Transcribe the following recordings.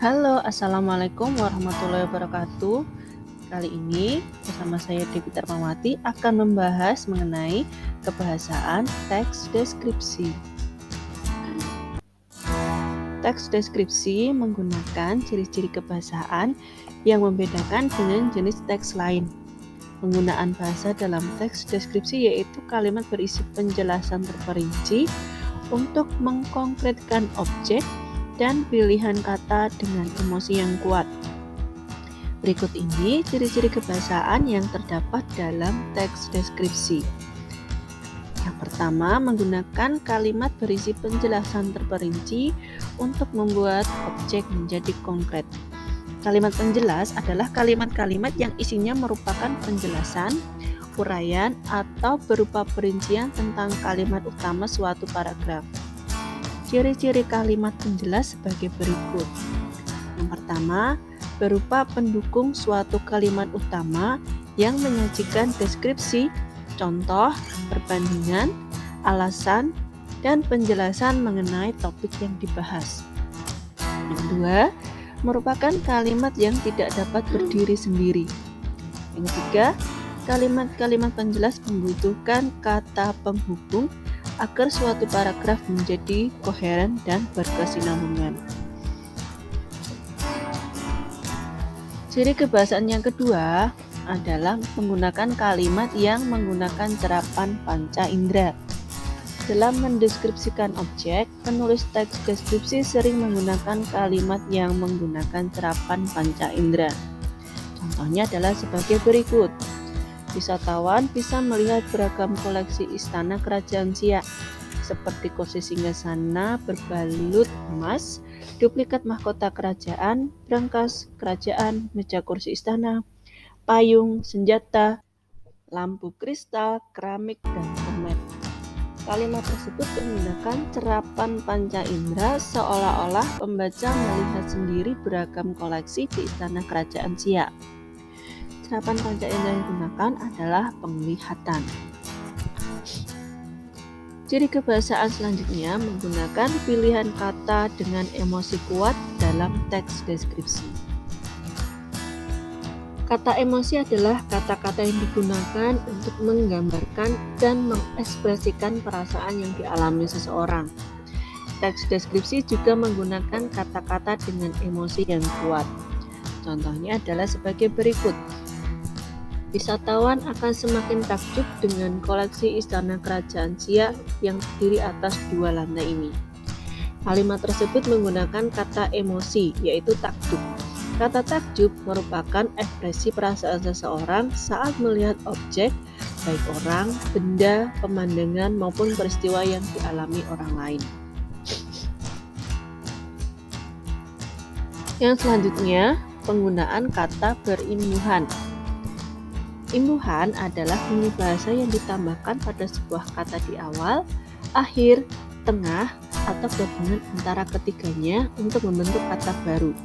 Halo, Assalamualaikum warahmatullahi wabarakatuh. Kali ini bersama saya Devi Darmawati akan membahas mengenai kebahasaan teks deskripsi. Teks deskripsi menggunakan ciri-ciri kebahasaan yang membedakan dengan jenis teks lain. Penggunaan bahasa dalam teks deskripsi yaitu kalimat berisi penjelasan terperinci untuk mengkonkretkan objek dan pilihan kata dengan emosi yang kuat. Berikut ini ciri-ciri kebahasaan yang terdapat dalam teks deskripsi. Yang pertama, menggunakan kalimat berisi penjelasan terperinci untuk membuat objek menjadi konkret. Kalimat penjelas adalah kalimat-kalimat yang isinya merupakan penjelasan, uraian, atau berupa perincian tentang kalimat utama suatu paragraf. Ciri-ciri kalimat penjelas sebagai berikut. Yang pertama, berupa pendukung suatu kalimat utama yang menyajikan deskripsi, contoh, perbandingan, alasan, dan penjelasan mengenai topik yang dibahas. Yang kedua, merupakan kalimat yang tidak dapat berdiri sendiri. Yang ketiga, kalimat-kalimat penjelas membutuhkan kata penghubung agar suatu paragraf menjadi koheren dan berkesinambungan. Ciri kebahasaan yang kedua adalah menggunakan kalimat yang menggunakan serapan panca indera. Dalam mendeskripsikan objek, penulis teks deskripsi sering menggunakan kalimat yang menggunakan serapan panca indera. Contohnya adalah sebagai berikut. Wisatawan bisa melihat beragam koleksi istana kerajaan Siak, seperti kursi singgasana berbalut emas, duplikat mahkota kerajaan, brankas kerajaan, meja kursi istana, payung, senjata, lampu kristal, keramik, dan permen. Kalimat tersebut menggunakan serapan panca indera seolah-olah pembaca melihat sendiri beragam koleksi di istana kerajaan Siak. Serapan panca indera yang digunakan adalah penglihatan. Ciri kebahasaan selanjutnya menggunakan pilihan kata dengan emosi kuat dalam teks deskripsi. Kata emosi adalah kata-kata yang digunakan untuk menggambarkan dan mengekspresikan perasaan yang dialami seseorang. Teks deskripsi juga menggunakan kata-kata dengan emosi yang kuat. Contohnya adalah sebagai berikut. Wisatawan akan semakin takjub dengan koleksi istana kerajaan Siak yang terdiri atas 2 lantai ini. Kalimat tersebut menggunakan kata emosi, yaitu takjub. Kata takjub merupakan ekspresi perasaan seseorang saat melihat objek, baik orang, benda, pemandangan, maupun peristiwa yang dialami orang lain. Yang selanjutnya, penggunaan kata berimbuhan. Imbuhan adalah bunyi bahasa yang ditambahkan pada sebuah kata di awal, akhir, tengah, atau gabungan antara ketiganya untuk membentuk kata baru.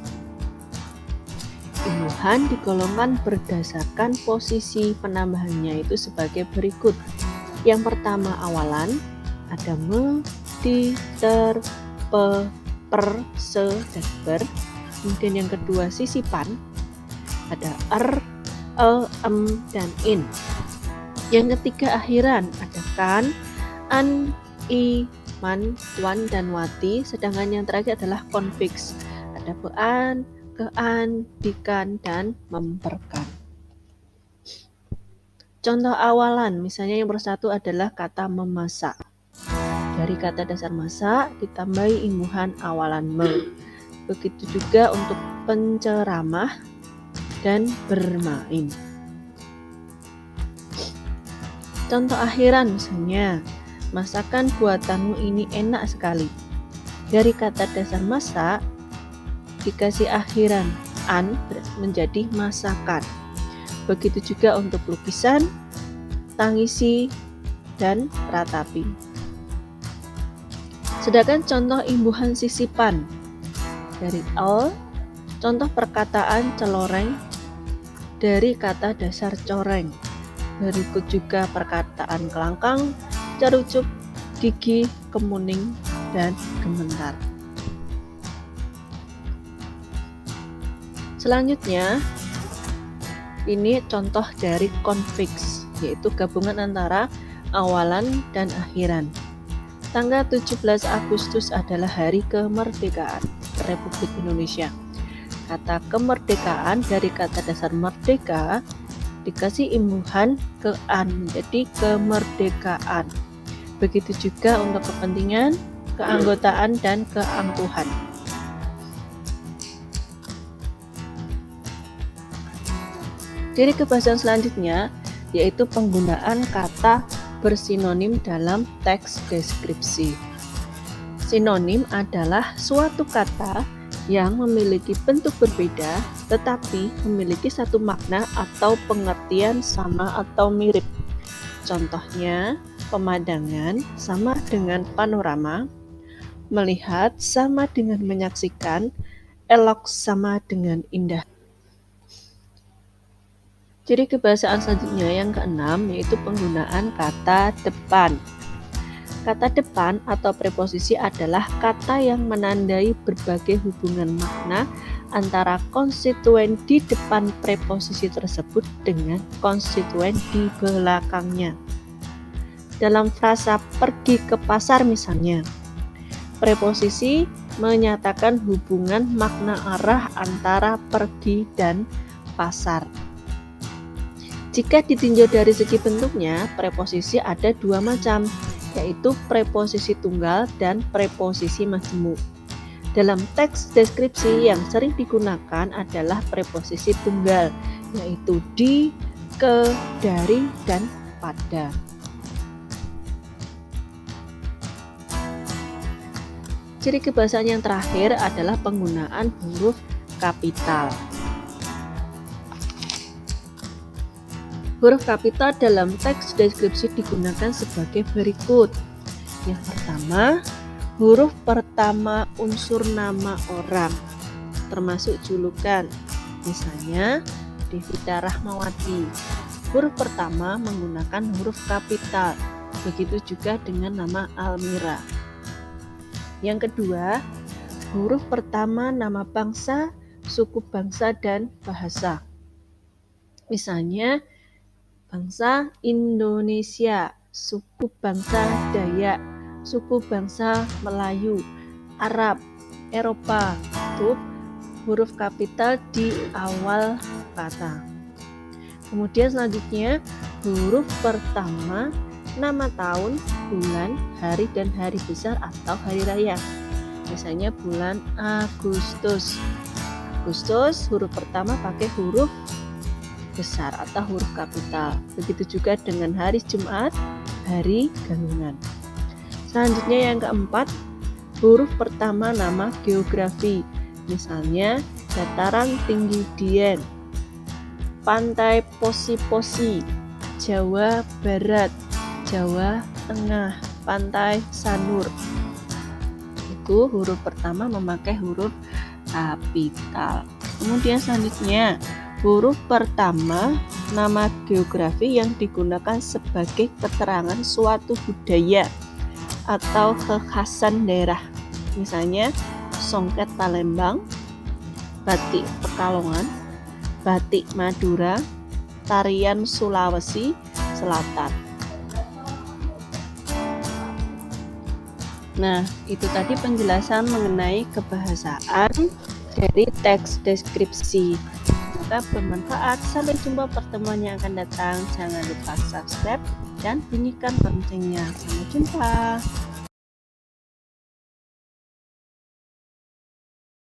Imbuhan digolongkan berdasarkan posisi penambahannya itu sebagai berikut. Yang pertama awalan, ada me, di, ter, pe, per, se, dan ber. Kemudian yang kedua sisipan, ada er, em, dan in. Yang ketiga akhiran, ada kan, an, i, man, wan, dan wati. Sedangkan yang terakhir adalah konfiks, ada bean, kean, dikan, dan memperkan. Contoh awalan, misalnya yang persatu adalah kata memasak. Dari kata dasar masak ditambahi imbuhan awalan me. Begitu juga untuk penceramah dan bermain. Contoh akhiran misalnya, masakan buatanmu ini enak sekali. Dari kata dasar masak dikasih akhiran an menjadi masakan. Begitu juga untuk lukisan, tangisi, dan ratapi. Sedangkan contoh imbuhan sisipan dari al, contoh perkataan celoreng dari kata dasar coreng. Berikut juga perkataan kelangkang, carucuk, gigi, kemuning, dan gementar. Selanjutnya, ini contoh dari konfiks, yaitu gabungan antara awalan dan akhiran. Tanggal 17 Agustus adalah hari kemerdekaan Republik Indonesia. Kata kemerdekaan dari kata dasar merdeka dikasih imbuhan ke-an menjadi kemerdekaan. Begitu juga untuk kepentingan, keanggotaan, dan keangkuhan. Ciri kebahasaan selanjutnya yaitu penggunaan kata bersinonim dalam teks deskripsi. Sinonim adalah suatu kata yang memiliki bentuk berbeda tetapi memiliki satu makna atau pengertian sama atau mirip. Contohnya, pemandangan sama dengan panorama, melihat sama dengan menyaksikan, elok sama dengan indah. Ciri kebahasaan selanjutnya yang keenam yaitu penggunaan kata depan. Kata depan atau preposisi adalah kata yang menandai berbagai hubungan makna antara konstituen di depan preposisi tersebut dengan konstituen di belakangnya. Dalam frasa pergi ke pasar misalnya, preposisi menyatakan hubungan makna arah antara pergi dan pasar. Jika ditinjau dari segi bentuknya, preposisi ada dua macam, yaitu preposisi tunggal dan preposisi majemuk. Dalam teks deskripsi yang sering digunakan adalah preposisi tunggal, yaitu di, ke, dari, dan pada. Ciri kebahasaan yang terakhir adalah penggunaan huruf kapital. Huruf kapital dalam teks deskripsi digunakan sebagai berikut. Yang pertama, huruf pertama unsur nama orang, termasuk julukan. Misalnya, Devita Rahmawati. Huruf pertama menggunakan huruf kapital. Begitu juga dengan nama Almira. Yang kedua, huruf pertama nama bangsa, suku bangsa, dan bahasa. Misalnya, bangsa Indonesia, suku bangsa Dayak, suku bangsa Melayu, Arab, Eropa. Itu huruf kapital di awal kata. Kemudian selanjutnya huruf pertama nama tahun, bulan, hari, dan hari besar atau hari raya. Misalnya bulan Agustus. Agustus huruf pertama pakai huruf besar atau huruf kapital. Begitu juga dengan hari Jumat, hari gandungan. Selanjutnya yang keempat, huruf pertama nama geografi. Misalnya dataran tinggi Dieng, pantai Posi-Posi, Jawa Barat, Jawa Tengah, pantai Sanur. Itu huruf pertama memakai huruf kapital. Kemudian selanjutnya huruf pertama nama geografi yang digunakan sebagai keterangan suatu budaya atau kekhasan daerah. Misalnya songket Palembang, batik Pekalongan, batik Madura, tarian Sulawesi Selatan. Nah, itu tadi penjelasan mengenai kebahasaan dari teks deskripsi. Semoga bermanfaat. Sampai jumpa pertemuan yang akan datang. Jangan lupa subscribe dan bunyikan loncengnya. Sampai jumpa.